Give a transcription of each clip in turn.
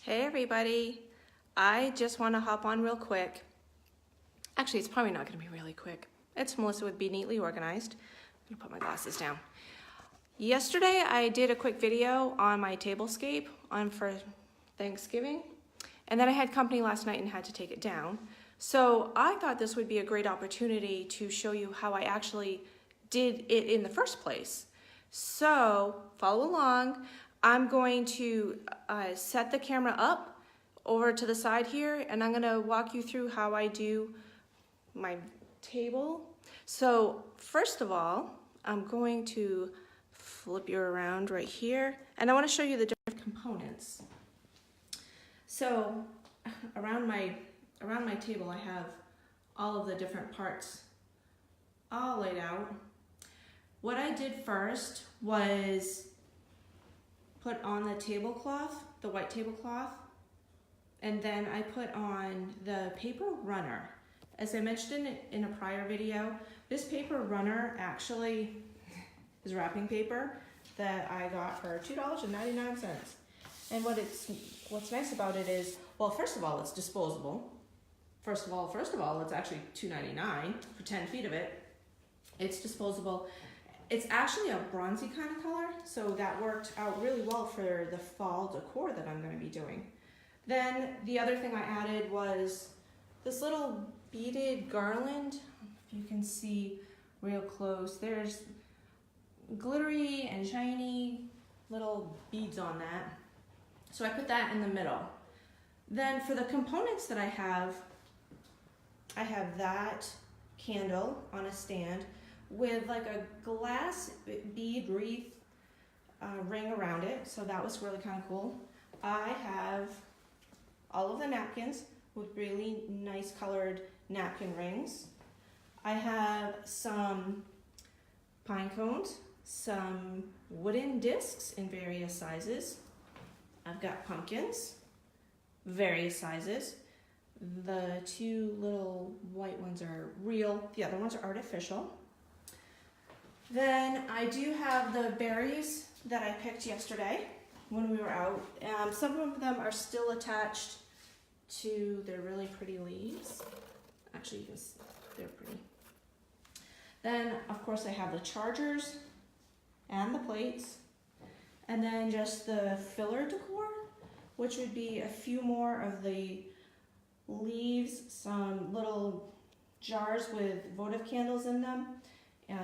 Hey everybody, I just want to hop on real quick. Actually, it's probably not going to be really quick. It's Melissa with Be Neatly Organized. I'm going to put my glasses down. Yesterday I did a quick video on my tablescape for Thanksgiving, and then I had company last night and had to take it down. So I thought this would be a great opportunity to show you how I actually did it in the first place. So follow along. I'm going to set the camera up over to the side here, and I'm going to walk you through how I do my table. So first of all, I'm going to flip you around right here, and I want to show you the different components. So around my table, I have all of the different parts all laid out. What I did first was put on the tablecloth, the white tablecloth, and then I put on the paper runner. As I mentioned in a prior video, this paper runner actually is wrapping paper that I got for $2.99. And what's nice about it is, well, first of all, it's disposable. First of all, it's actually $2.99 for 10 feet of it. It's disposable. It's actually a bronzy kind of color, so that worked out really well for the fall decor that I'm going to be doing. Then the other thing I added was this little beaded garland. If you can see real close, there's glittery and shiny little beads on that. So I put that in the middle. Then for the components that I have that candle on a stand with like a glass bead wreath ring around it, so that was really kind of cool. I have all of the napkins with really nice colored napkin rings. I have some pine cones, some wooden discs in various sizes. I've got pumpkins, various sizes. The two little white ones are real, the other ones are artificial. Then I do have the berries that I picked yesterday when we were out. Some of them are still attached to their really pretty leaves. Actually, you can see they're pretty. Then, of course, I have the chargers and the plates. And then just the filler decor, which would be a few more of the leaves, some little jars with votive candles in them,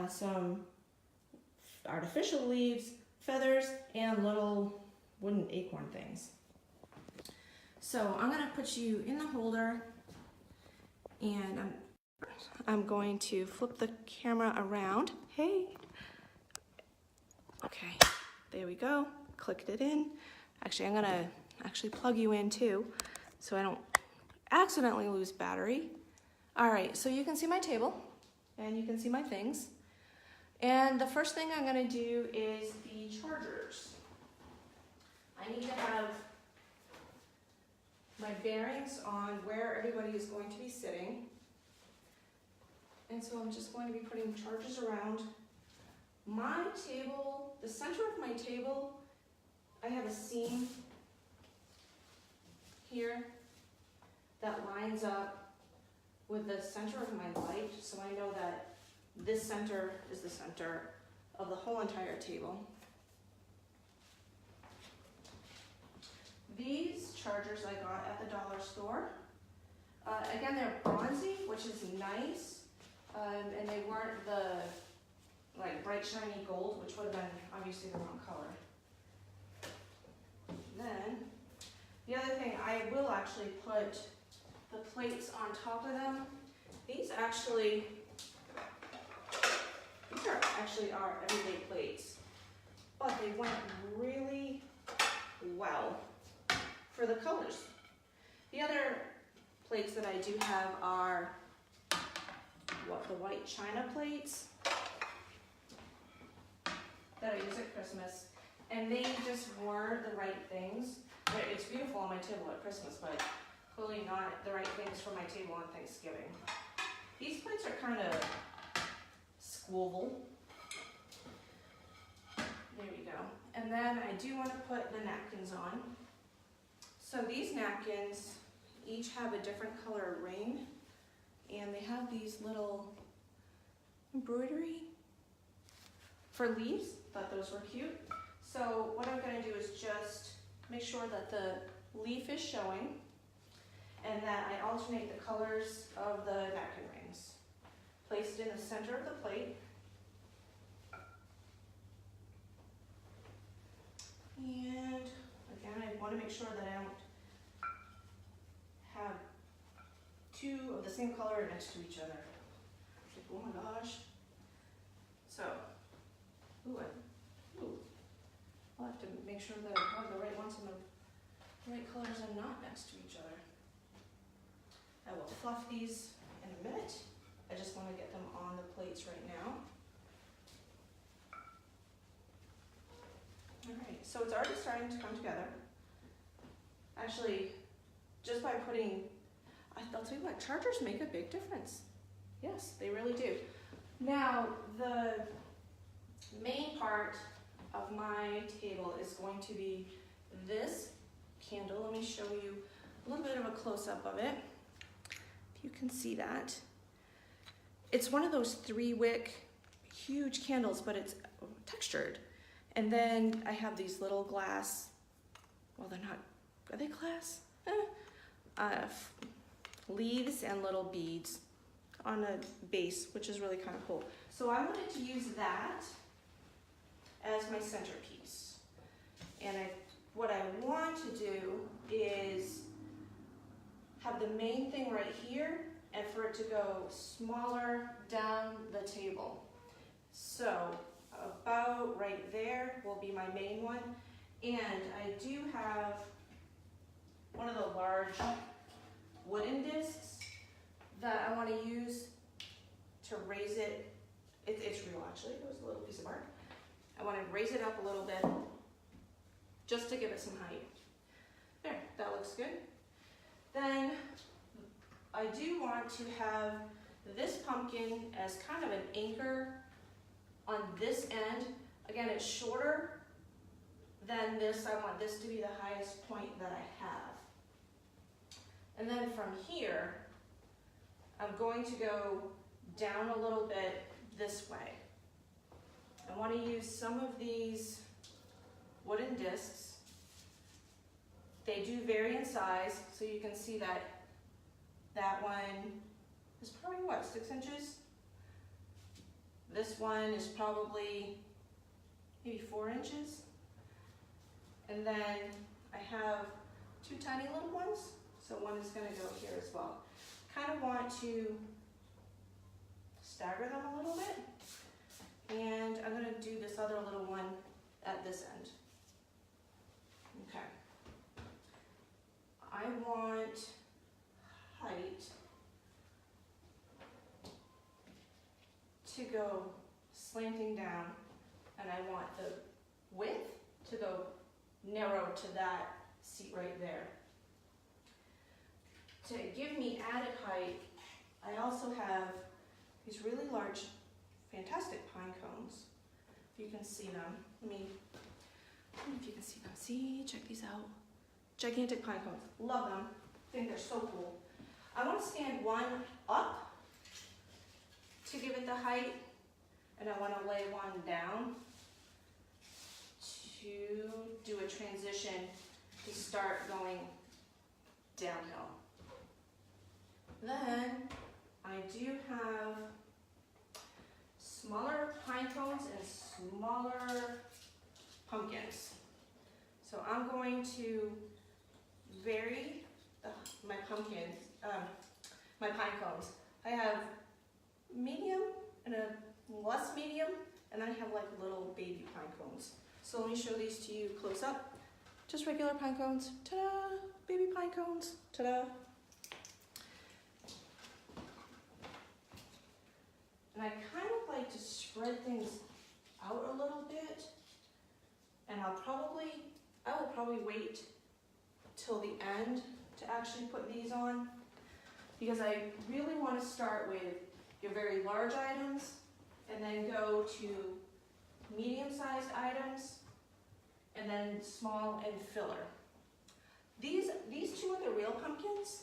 some artificial leaves, feathers, and little wooden acorn things. So I'm going to put you in the holder, and I'm going to flip the camera around. Hey. Okay, there we go. Clicked it in. Actually, I'm going to plug you in too, so I don't accidentally lose battery. All right, so you can see my table, and you can see my things. And the first thing I'm going to do is the chargers. I need to have my bearings on where everybody is going to be sitting. And so I'm just going to be putting chargers around my table. The center of my table, I have a seam here that lines up with the center of my light, so I know that this center is the center of the whole entire table. These chargers I got at the dollar store. Again, they're bronzy, which is nice, and they weren't the like bright shiny gold, which would have been obviously the wrong color. Then the other thing, I will actually put the plates on top of them. These actually are everyday plates, but they went really well for the colors. The other plates that I do have are the white china plates that I use at Christmas, and they just weren't the right things. It's beautiful on my table at Christmas, but clearly not the right things for my table on Thanksgiving. These plates are kind of squoval. There we go. And then I do want to put the napkins on. So these napkins each have a different color ring, and they have these little embroidery for leaves. Thought those were cute. So what I'm going to do is just make sure that the leaf is showing and that I alternate the colors of the napkin rings. Placed in the center of the plate. And again, I want to make sure that I don't have two of the same color next to each other. Like, oh my gosh. So, I'll have to make sure that I have the right ones and the right colors and not next to each other. I will fluff these in a minute. I just want to get them on the plates right now. Alright, so it's already starting to come together. Actually, just by putting, I'll tell you what, chargers make a big difference. Yes, they really do. Now, the main part of my table is going to be this candle. Let me show you a little bit of a close-up of it. If you can see that. It's one of those 3-wick huge candles, but it's textured. And then I have these little glass, well, they're not, are they glass? Leaves and little beads on a base, which is really kind of cool. So I wanted to use that as my centerpiece. And what I want to do is have the main thing right here and for it to go smaller down the table. So about right there will be my main one. And I do have one of the large wooden discs that I want to use to raise it. It's real actually, it was a little piece of art. I want to raise it up a little bit just to give it some height. There, that looks good. Then I do want to have this pumpkin as kind of an anchor on this end. Again, it's shorter than this. I want this to be the highest point that I have. And then from here, I'm going to go down a little bit this way. I want to use some of these wooden discs. They do vary in size, so you can see that that one is probably what, 6 inches? This one is probably maybe 4 inches. And then I have 2 tiny little ones, so one is going to go here as well. Kind of want to stagger them a little bit. And I'm going to do this other little one at this end. Okay. I want height to go slanting down, and I want the width to go narrow to that seat right there. To give me added height, I also have these really large, fantastic pine cones. If you can see them, let me see if you can see them. See, check these out. Gigantic pine cones, love them. I think they're so cool. I want to stand one up to give it the height, and I want to lay one down to do a transition to start going downhill. Then I do have smaller pine cones and smaller pumpkins. So I'm going to vary my pumpkins, my pine cones. I have medium and a less medium, and then I have like little baby pine cones. So let me show these to you close up. Just regular pine cones, ta-da! Baby pine cones, ta-da! And I kind of like to spread things out a little bit, and I will probably wait till the end to actually put these on, because I really want to start with your very large items and then go to medium-sized items and then small and filler. These two are the real pumpkins.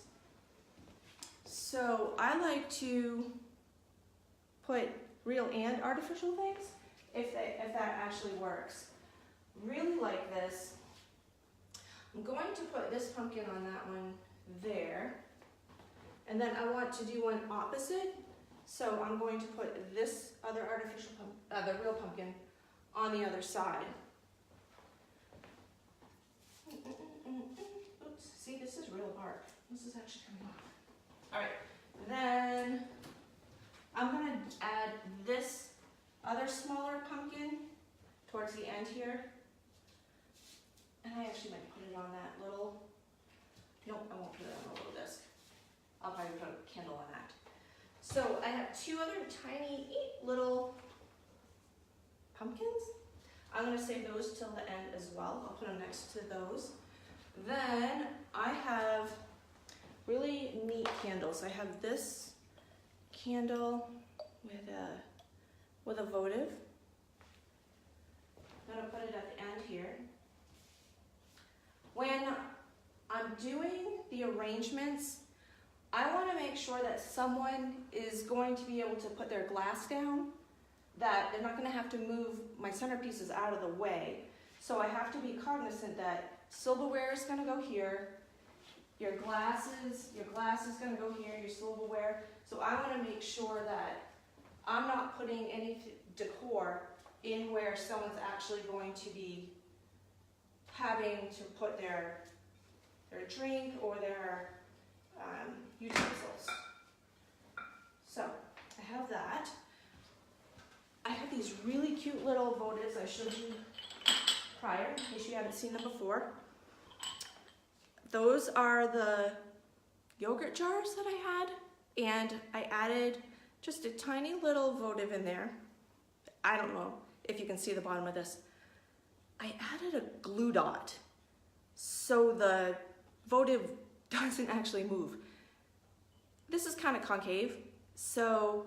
So I like to put real and artificial things if that actually works. Really like this. I'm going to put this pumpkin on that one there. And then I want to do one opposite. So I'm going to put this other artificial the real pumpkin on the other side. Oops, see, this is real bark. This is actually coming off. All right, then I'm gonna add this other smaller pumpkin towards the end here. And I actually might put it on that little, nope, I won't put it on the little disc. I'll probably put a candle on that. So I have two other tiny little pumpkins. I'm gonna save those till the end as well. I'll put them next to those. Then I have really neat candles. I have this candle with a votive. I'm gonna put it at the end here. When I'm doing the arrangements, I want to make sure that someone is going to be able to put their glass down, that they're not going to have to move my centerpieces out of the way. So I have to be cognizant that silverware is going to go here, your glass is going to go here, your silverware. So I want to make sure that I'm not putting any decor in where someone's actually going to be having to put their drink or their utensils. So I have that. I have these really cute little votives I showed you prior, in case you haven't seen them before. Those are the yogurt jars that I had, and I added just a tiny little votive in there. I don't know if you can see the bottom of this. I added a glue dot so the votive doesn't actually move. This is kind of concave, so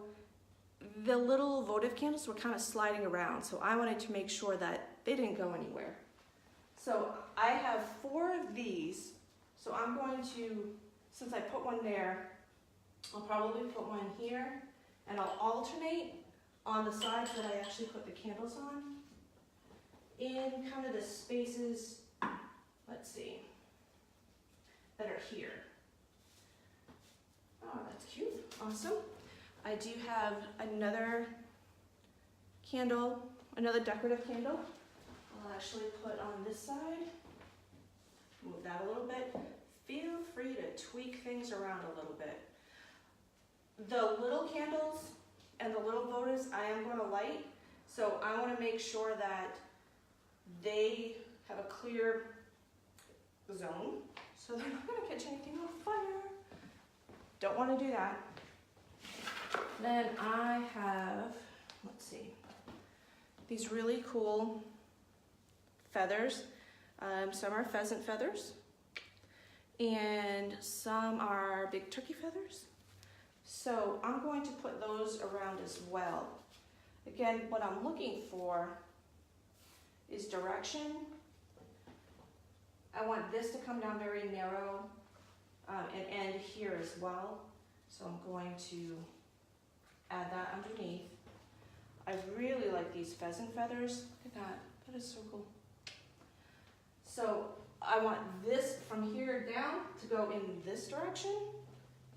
the little votive candles were kind of sliding around, so I wanted to make sure that they didn't go anywhere. So I have 4 of these, so I'm going to, since I put one there, I'll probably put one here, and I'll alternate on the sides that I actually put the candles on, in kind of the spaces, let's see, that are here. Oh, that's cute, awesome. I do have another candle, another decorative candle. I'll actually put on this side, move that a little bit. Feel free to tweak things around a little bit. The little candles and the little votives I am going to light, so I want to make sure that they have a clear zone, so they're not going to catch anything on fire. Don't want to do that. Then I have, let's see, these really cool feathers. Some are pheasant feathers, and some are big turkey feathers. So I'm going to put those around as well. Again, what I'm looking for is direction. I want this to come down very narrow and end here as well. So I'm going to add that underneath. I really like these pheasant feathers. Look at that, that is so cool. So I want this from here down to go in this direction.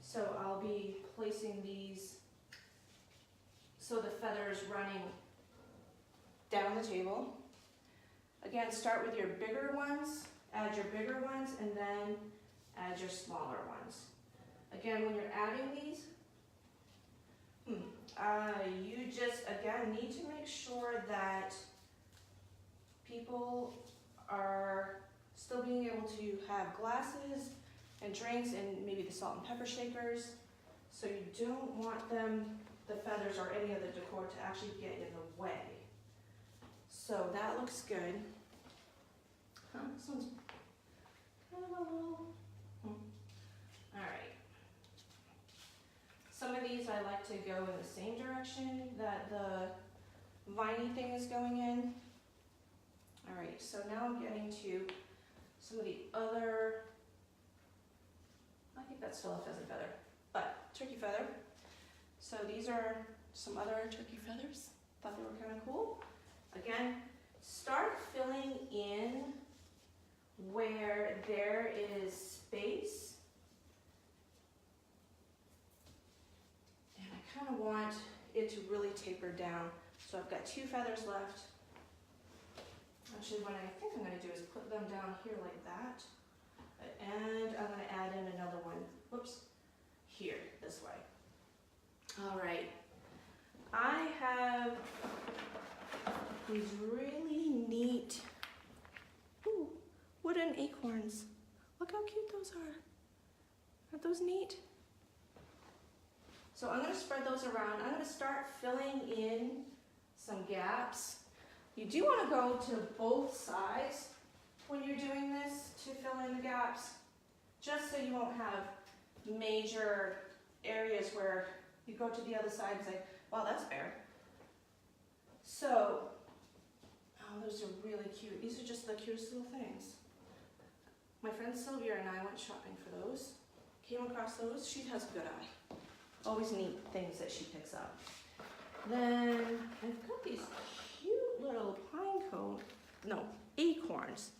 So I'll be placing these so the feathers running down the table. Again, start with your bigger ones, add your bigger ones, and then add your smaller ones. Again, when you're adding these, you just, again, need to make sure that people are still being able to have glasses and drinks and maybe the salt and pepper shakers. So you don't want them, the feathers or any of the decor, to actually get in the way. So that looks good. This one's kind of a little, all right. Some of these I like to go in the same direction that the viney thing is going in. All right, so now I'm getting to some of the other that's still a pheasant feather, but turkey feather. So these are some other turkey feathers. Thought they were kind of cool. Again, start filling in where there is space. And I kind of want it to really taper down. So I've got 2 feathers left. Actually, what I think I'm going to do is put them down here like that. And I'm going to add in another one, whoops, here, this way. All right. I have these really neat wooden acorns. Look how cute those are. Aren't those neat? So I'm going to spread those around. I'm going to start filling in some gaps. You do want to go to both sides when you're doing this to fill in the gaps, just so you won't have major areas where you go to the other side and say, wow, that's bare. So, oh, those are really cute. These are just the cutest little things. My friend Sylvia and I went shopping for those. Came across those. She has a good eye. Always neat things that she picks up. Then I've got these cute little acorns.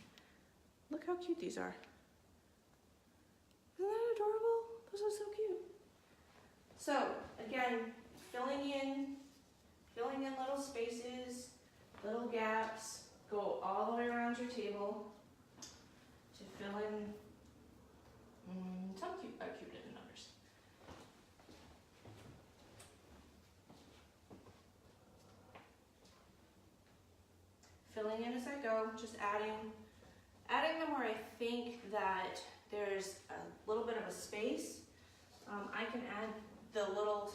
Look how cute these are. Isn't that adorable? Those are so cute. So again, filling in little spaces, little gaps, go all the way around your table to fill in some cute hidden numbers. Filling in as I go, just adding them where I think that there's a little bit of a space. I can add the little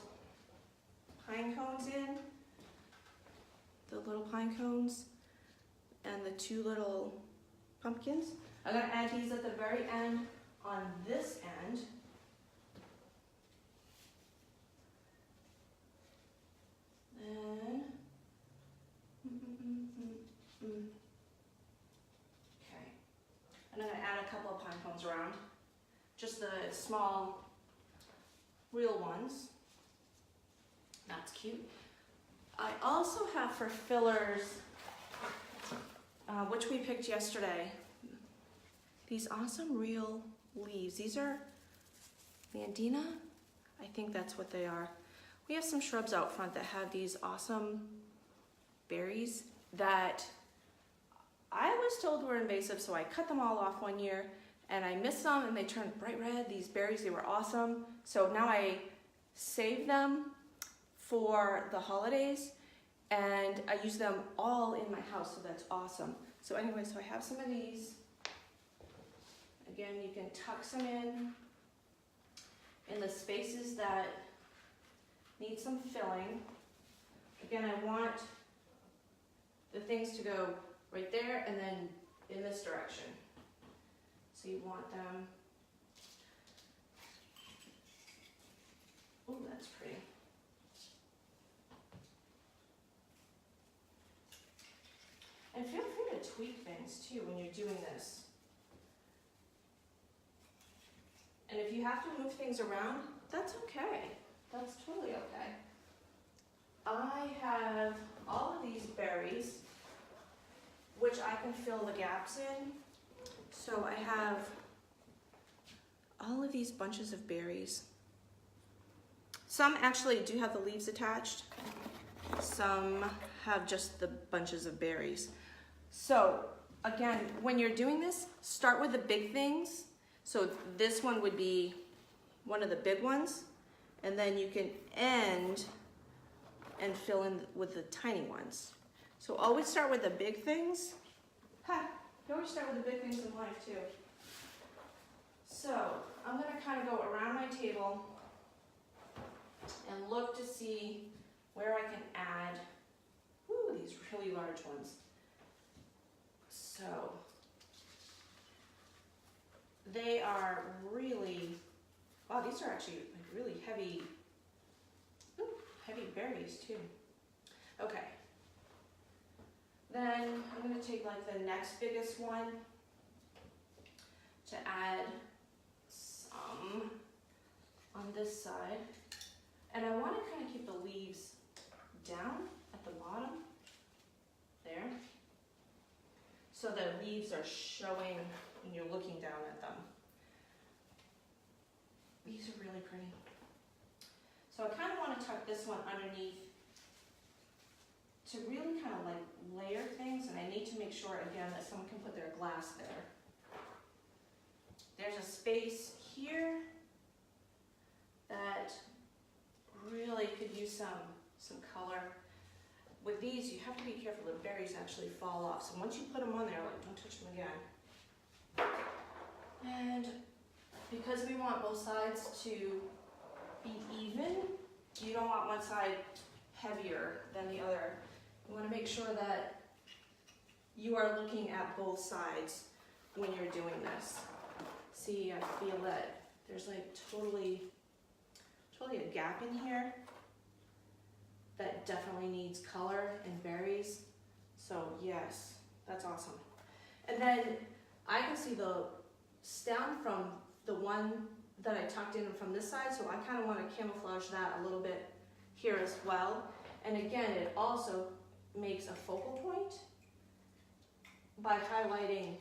pine cones in, and the 2 little pumpkins. I'm going to add these at the very end on this end. Then, okay. And I'm going to add a couple of pine cones around, just the small, real ones. That's cute. I also have for fillers, which we picked yesterday, these awesome real leaves. These are Mandina. I think that's what they are. We have some shrubs out front that have these awesome berries that I was told were invasive, so I cut them all off one year and I missed them and they turned bright red. These berries, they were awesome. So now I save them for the holidays and I use them all in my house, so that's awesome. So anyway, so I have some of these. Again, you can tuck some in the spaces that need some filling. Again, I want the things to go right there and then in this direction. So you want them, oh, that's pretty. And feel free to tweak things too when you're doing this. And if you have to move things around, that's okay. That's totally okay. I have all of these berries, which I can fill the gaps in. So I have all of these bunches of berries. Some actually do have the leaves attached. Some have just the bunches of berries. So again, when you're doing this, start with the big things. So this one would be one of the big ones, and then you can end and fill in with the tiny ones. So always start with the big things. You always start with the big things in life too. So I'm gonna kind of go around my table and look to see where I can add these really large ones. So they are really, wow, these are actually like really heavy, heavy berries too. Okay. Then I'm going to take like the next biggest one to add some so the leaves are showing when you're looking down at them. These are really pretty. So I kind of want to tuck this one underneath to really kind of like layer things, and I need to make sure again that someone can put their glass there. There's a space here that really could use some color. With these, you have to be careful the berries actually fall off. So once you put them on there, like, don't touch them again. And because we want both sides to be even, you don't want one side heavier than the other. You want to make sure that you are looking at both sides when you're doing this. See, I feel that there's like totally a gap in here that definitely needs color and berries. So yes, that's awesome. And then I can see the stem from the one that I tucked in from this side, so I kind of want to camouflage that a little bit here as well. And again, it also makes a focal point by highlighting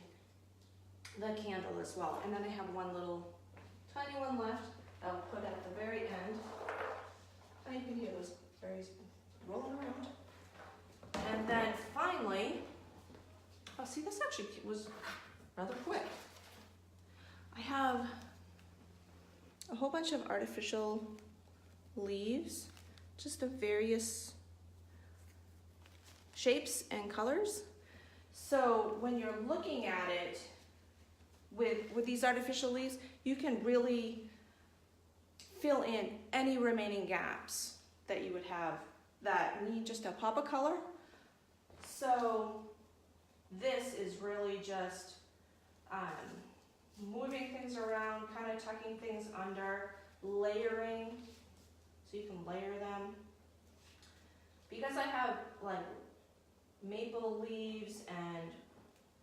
the candle as well. And then I have one little tiny one left I'll put at the very end. And you can hear those berries rolling around. And then finally, oh, see, this actually was rather quick. I have a whole bunch of artificial leaves, just of various shapes and colors. So when you're looking at it with these artificial leaves, you can really fill in any remaining gaps that you would have that need just a pop of color. So this is really just moving things around, kind of tucking things under, layering, so you can layer them. Because I have like maple leaves and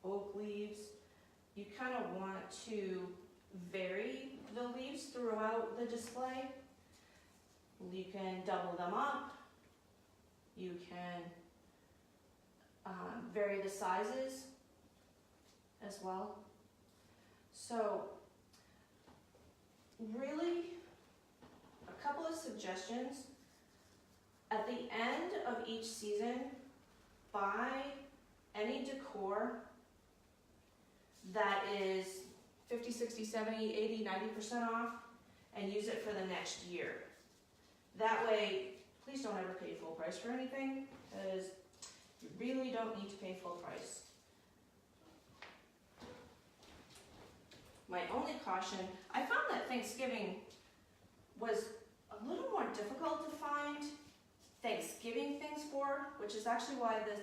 oak leaves, you kind of want to vary the leaves throughout the display. You can double them up. You can vary the sizes as well. So really, a couple of suggestions. At the end of each season, buy any decor that is 50, 60, 70, 80, 90% off and use it for the next year. That way, please don't ever pay full price for anything, because you really don't need to pay full price. My only caution, I found that Thanksgiving was a little more difficult to find Thanksgiving things for, which is actually why this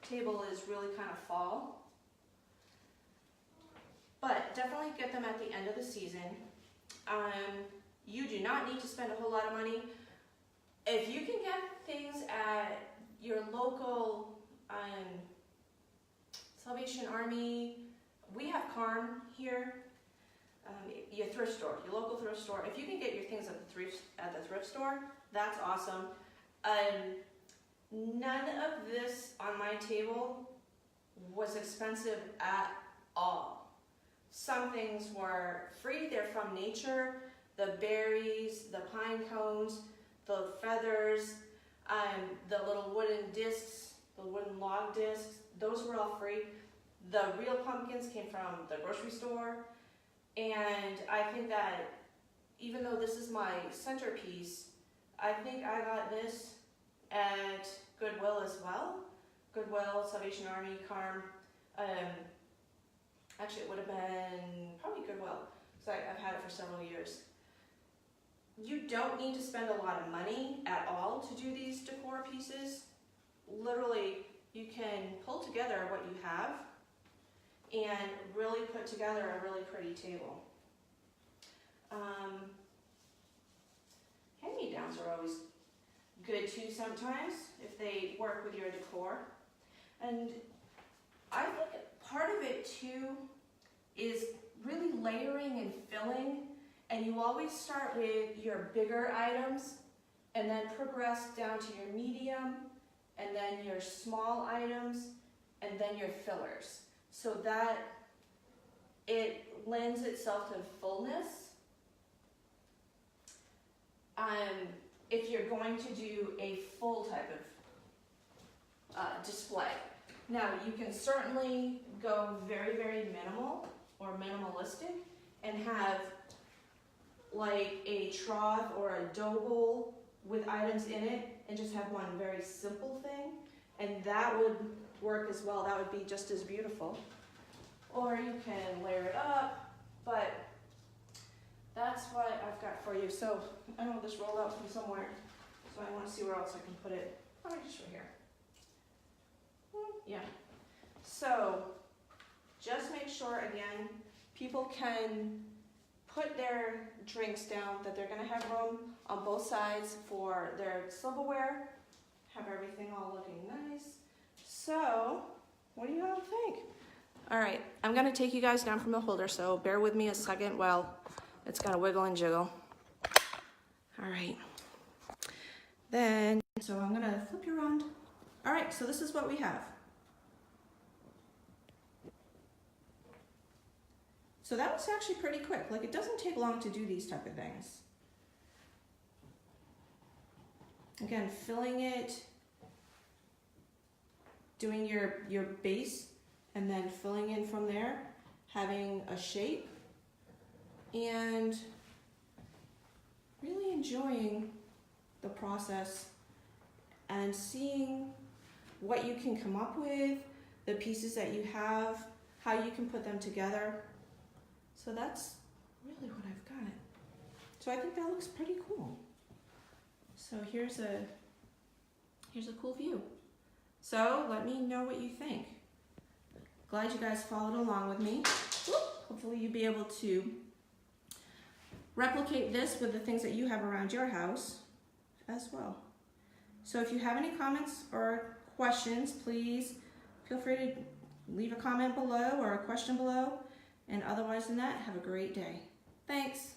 table is really kind of fall. But definitely get them at the end of the season. You do not need to spend a whole lot of money. If you can get things at your local Salvation Army, we have Carm here, your thrift store, your local thrift store. If you can get your things at the thrift store, that's awesome. None of this on my table was expensive at all. Some things were free, they're from nature. The berries, the pine cones, the feathers, the little wooden discs, the wooden log discs, those were all free. The real pumpkins came from the grocery store. And I think that even though this is my centerpiece, I think I got this at Goodwill as well. Goodwill, Salvation Army, Carm. Actually, it would have been probably Goodwill, because I've had it for several years. You don't need to spend a lot of money at all to do these decor pieces. Literally, you can pull together what you have and really put together a really pretty table. Hand-me-downs are always good too sometimes if they work with your decor. And I think part of it too is really layering and filling, and you always start with your bigger items and then progress down to your medium and then your small items and then your fillers. so that it lends itself to fullness. If you're going to do a full type of display. Now, you can certainly go very, very minimal or minimalistic and have like a trough or a dough bowl with items in it and just have one very simple thing, and that would work as well. That would be just as beautiful. Or you can layer it up, but that's what I've got for you. So I know this rolled out from somewhere, so I want to see where else I can put it. Oh, just right here. Yeah. So just make sure, again, people can put their drinks down, that they're going to have room on both sides for their silverware. Have everything all looking nice. So what do you all think? All right, I'm going to take you guys down from the holder, so bear with me a second while it's got to wiggle and jiggle. All right. Then, so I'm going to flip you around. All right, so this is what we have. So that was actually pretty quick. Like, it doesn't take long to do these type of things. Again, filling it, doing your base, and then filling in from there, having a shape, and really enjoying the process and seeing what you can come up with, the pieces that you have, how you can put them together. So that's really what I've got. So I think that looks pretty cool. So here's a cool view. So let me know what you think. Glad you guys followed along with me. Hopefully you'll be able to replicate this with the things that you have around your house as well. So if you have any comments or questions, please feel free to leave a comment below or a question below. And otherwise than that, have a great day. Thanks.